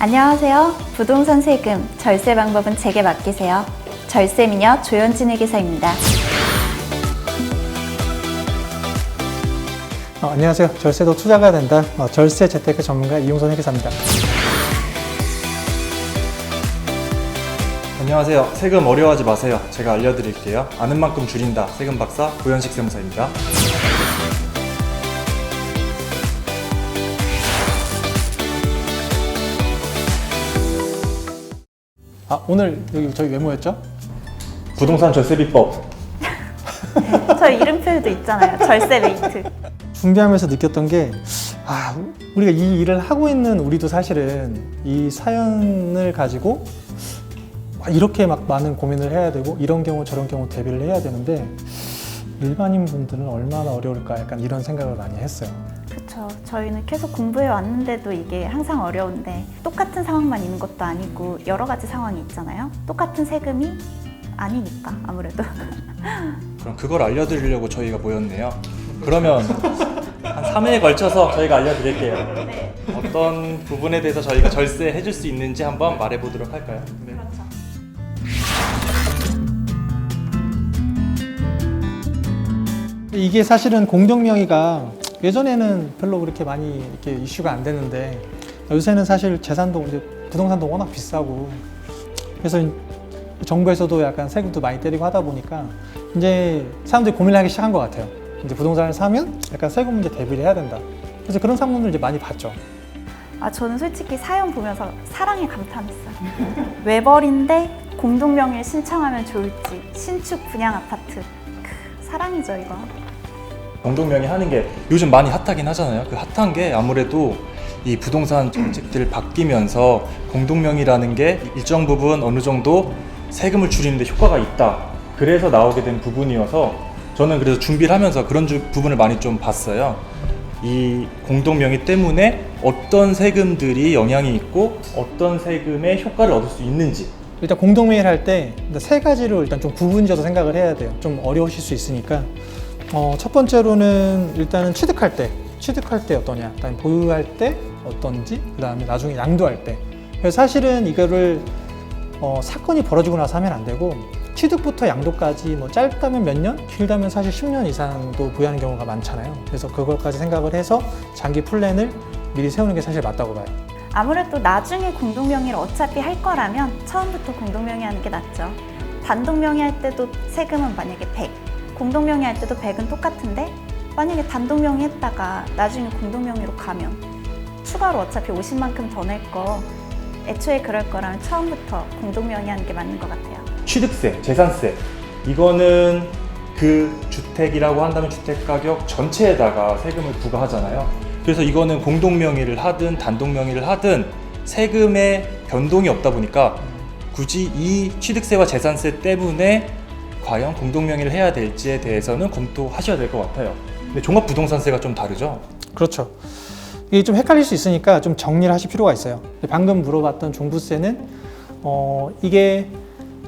안녕하세요. 부동산 세금, 절세 방법은 제게 맡기세요. 절세미녀 조현진 회계사입니다. 안녕하세요. 절세도 투자가 된다. 절세 재테크 전문가 이용선 회계사입니다. 안녕하세요. 세금 어려워하지 마세요. 제가 알려드릴게요. 아는 만큼 줄인다. 세금 박사 고현식 세무사입니다. 오늘 여기 저희 왜 모였죠? 부동산 절세 비법. 저희 이름표도 있잖아요. 절세 메이트. 준비하면서 느꼈던 게 우리가 이 일을 하고 있는 우리도 사실은 이 사연을 가지고 이렇게 막 많은 고민을 해야 되고 이런 경우 저런 경우 대비를 해야 되는데 일반인 분들은 얼마나 어려울까 약간 이런 생각을 많이 했어요. 그렇죠. 저희는 계속 공부해 왔는데도 이게 항상 어려운데 똑같은 상황만 있는 것도 아니고 여러 가지 상황이 있잖아요. 똑같은 세금이 아니니까 아무래도. 그럼 그걸 알려드리려고 저희가 모였네요. 그러면 한 3회에 걸쳐서 저희가 알려드릴게요. 네. 어떤 부분에 대해서 저희가 절세 해줄 수 있는지 한번 말해보도록 할까요? 네. 그렇죠. 이게 사실은 공동명의가 예전에는 별로 그렇게 많이 이렇게 이슈가 안 됐는데 요새는 사실 재산도 이제 부동산도 워낙 비싸고 그래서 정부에서도 약간 세금도 많이 때리고 하다 보니까 이제 사람들이 고민을 하기 시작한 것 같아요. 이제 부동산을 사면 약간 세금 문제 대비를 해야 된다. 그래서 그런 상품들 이제 많이 봤죠. 저는 솔직히 사연 보면서 사랑에 감탄했어요. 외벌인데 공동명의를 신청하면 좋을지 신축 분양 아파트. 사랑이죠 이거. 공동명의 하는 게 요즘 많이 핫하긴 하잖아요. 그 핫한 게 아무래도 이 부동산 정책들 바뀌면서 공동명의라는 게 일정 부분 어느 정도 세금을 줄이는 데 효과가 있다. 그래서 나오게 된 부분이어서 저는 그래서 준비를 하면서 그런 부분을 많이 좀 봤어요. 이 공동명의 때문에 어떤 세금들이 영향이 있고 어떤 세금의 효과를 얻을 수 있는지. 일단 공동명의를 할 때 세 가지로 일단 좀 구분지어서 생각을 해야 돼요. 좀 어려우실 수 있으니까. 첫 번째로는 일단은 취득할 때 어떠냐, 그다음에 보유할 때 어떤지, 그다음에 나중에 양도할 때. 그래서 사실은 이거를 사건이 벌어지고 나서 하면 안 되고 취득부터 양도까지 뭐 짧다면 몇 년, 길다면 사실 10년 이상도 보유하는 경우가 많잖아요. 그래서 그것까지 생각을 해서 장기 플랜을 미리 세우는 게 사실 맞다고 봐요. 아무래도 나중에 공동명의를 어차피 할 거라면 처음부터 공동명의 하는 게 낫죠. 단독명의 할 때도 세금은 만약에 100, 공동명의 할 때도 100은 똑같은데 만약에 단독명의 했다가 나중에 공동명의로 가면 추가로 어차피 50만큼 더 낼 거 애초에 그럴 거라면 처음부터 공동명의 하는 게 맞는 것 같아요. 취득세, 재산세 이거는 그 주택이라고 한다면 주택가격 전체에다가 세금을 부과하잖아요. 그래서 이거는 공동명의를 하든 단독명의를 하든 세금의 변동이 없다 보니까 굳이 이 취득세와 재산세 때문에 과연 공동명의를 해야 될지에 대해서는 검토하셔야 될 것 같아요. 근데 종합부동산세가 좀 다르죠? 그렇죠. 이게 좀 헷갈릴 수 있으니까 좀 정리를 하실 필요가 있어요. 방금 물어봤던 종부세는 이게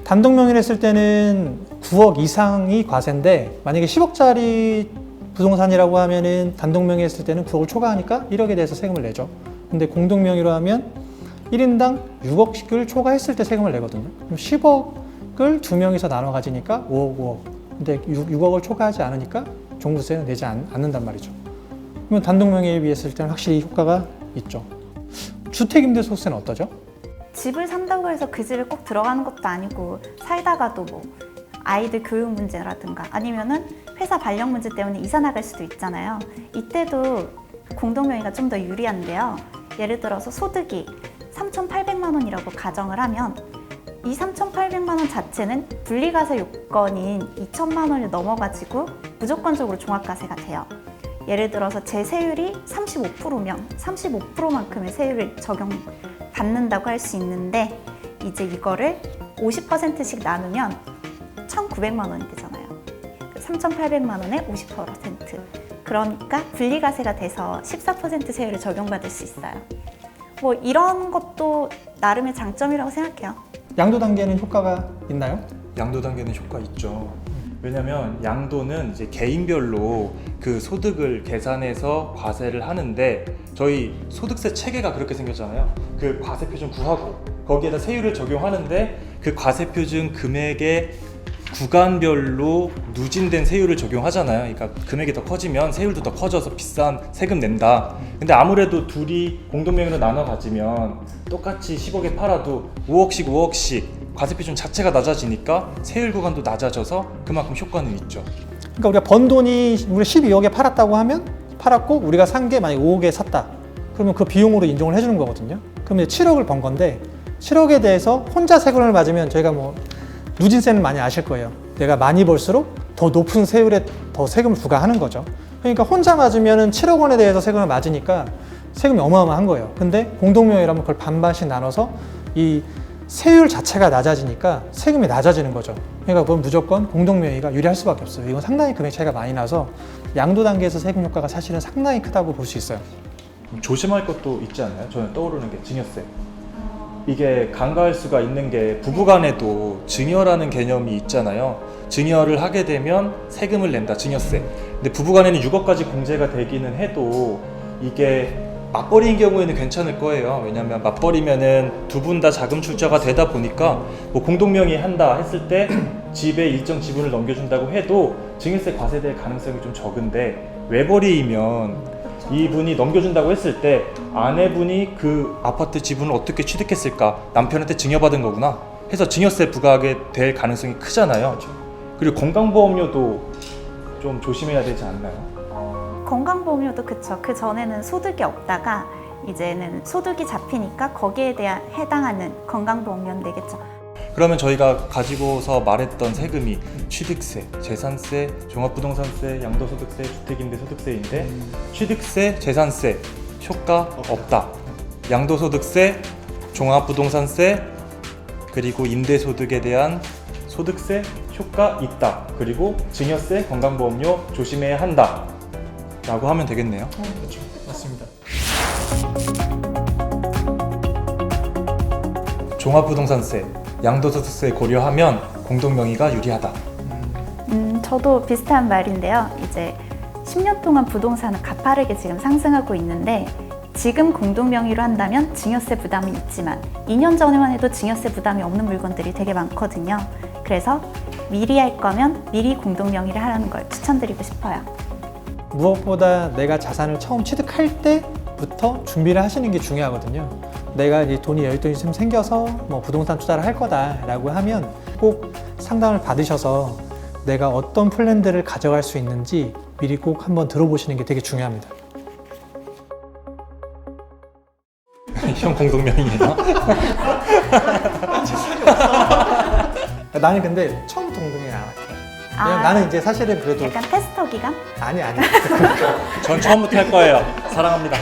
단독 명의를 했을 때는 9억 이상이 과세인데 만약에 10억짜리 부동산이라고 하면은 단독 명의 했을 때는 9억을 초과하니까 1억에 대해서 세금을 내죠. 근데 공동 명의로 하면 1인당 6억씩을 초과했을 때 세금을 내거든요. 그럼 10억을 두 명이서 나눠 가지니까 5억, 5억. 근데 6억을 초과하지 않으니까 종부세는 내지 않는단 말이죠. 그러면 단독 명의에 비했을 때는 확실히 효과가 있죠. 주택임대소득세는 어떠죠? 집을 산다고 해서 그 집에 꼭 들어가는 것도 아니고 살다가도 뭐 아이들 교육 문제라든가 아니면은 회사 발령 문제 때문에 이사 나갈 수도 있잖아요. 이때도 공동명의가 좀 더 유리한데요. 예를 들어서 소득이 3,800만 원이라고 가정을 하면 이 3,800만 원 자체는 분리과세 요건인 2천만 원을 넘어가지고 무조건적으로 종합과세가 돼요. 예를 들어서 제 세율이 35%면 35%만큼의 세율을 적용받는다고 할 수 있는데 이제 이거를 50%씩 나누면 1,900만 원이 되잖아요. 3,800만 원에 50%. 그러니까 분리과세가 돼서 14% 세율을 적용받을 수 있어요. 뭐 이런 것도 나름의 장점이라고 생각해요. 양도 단계는 효과가 있나요? 양도 단계는 효과 있죠. 왜냐면 양도는 이제 개인별로 그 소득을 계산해서 과세를 하는데 저희 소득세 체계가 그렇게 생겼잖아요. 그 과세표준 구하고 거기에다 세율을 적용하는데 그 과세표준 금액의 구간별로 누진된 세율을 적용하잖아요. 그러니까 금액이 더 커지면 세율도 더 커져서 비싼 세금 낸다. 근데 아무래도 둘이 공동명의로 나눠 가지면 똑같이 10억에 팔아도 5억씩 과세표준 자체가 낮아지니까 세율 구간도 낮아져서 그만큼 효과는 있죠. 그러니까 우리가 번 돈이 우리 12억에 팔았다고 하면 팔았고 우리가 산 게 만약 5억에 샀다. 그러면 그 비용으로 인정을 해주는 거거든요. 그러면 이제 7억을 번 건데 7억에 대해서 혼자 세금을 맞으면 저희가 뭐 누진세는 많이 아실 거예요. 내가 많이 벌수록 더 높은 세율에 더 세금을 부과하는 거죠. 그러니까 혼자 맞으면은 7억 원에 대해서 세금을 맞으니까 세금이 어마어마한 거예요. 근데 공동명의라면 그걸 반반씩 나눠서 이 세율 자체가 낮아지니까 세금이 낮아지는 거죠. 그러니까 그건 무조건 공동명의가 유리할 수밖에 없어요. 이건 상당히 금액 차이가 많이 나서 양도 단계에서 세금 효과가 사실은 상당히 크다고 볼 수 있어요. 조심할 것도 있지 않나요? 저는 떠오르는 게 증여세. 이게 간과할 수가 있는 게 부부간에도 증여라는 개념이 있잖아요. 증여를 하게 되면 세금을 낸다, 증여세. 근데 부부간에는 6억까지 공제가 되기는 해도 이게 맞벌이인 경우에는 괜찮을 거예요. 왜냐하면 맞벌이면은 두 분 다 자금 출자가 되다 보니까 뭐 공동명의 한다 했을 때 집에 일정 지분을 넘겨준다고 해도 증여세 과세될 가능성이 좀 적은데 외벌이이면 이분이 넘겨준다고 했을 때 아내분이 그 아파트 지분을 어떻게 취득했을까? 남편한테 증여받은 거구나 해서 증여세 부과하게 될 가능성이 크잖아요. 그리고 건강보험료도 좀 조심해야 되지 않나요? 건강보험료도 그쵸. 그 전에는 소득이 없다가 이제는 소득이 잡히니까 거기에 대한 해당하는 건강보험료는 내겠죠. 그러면 저희가 가지고서 말했던 세금이 취득세, 재산세, 종합부동산세, 양도소득세, 주택임대소득세인데 취득세, 재산세 효과 없다. 양도소득세, 종합부동산세, 그리고 임대소득에 대한 소득세 효과 있다. 그리고 증여세, 건강보험료 조심해야 한다. 라고 하면 되겠네요. 그렇죠. 맞습니다. 종합부동산세, 양도소득세 고려하면 공동명의가 유리하다. 저도 비슷한 말인데요. 이제 10년 동안 부동산은 가파르게 지금 상승하고 있는데 지금 공동명의로 한다면 증여세 부담은 있지만 2년 전에만 해도 증여세 부담이 없는 물건들이 되게 많거든요. 그래서 미리 할 거면 미리 공동명의를 하라는 걸 추천드리고 싶어요. 무엇보다 내가 자산을 처음 취득할 때부터 준비를 하시는 게 중요하거든요. 내가 이제 돈이 여윳돈이 좀 생겨서 뭐 부동산 투자를 할 거다라고 하면 꼭 상담을 받으셔서 내가 어떤 플랜들을 가져갈 수 있는지 미리 꼭 한번 들어보시는 게 되게 중요합니다. 형 공동명의예요? 나는 근데 처음부터 공동명의 안 할게. 왜냐면 나는 이제 사실은 그래도 약간 테스터 기간? 아니 전 처음부터 할 거예요. 사랑합니다.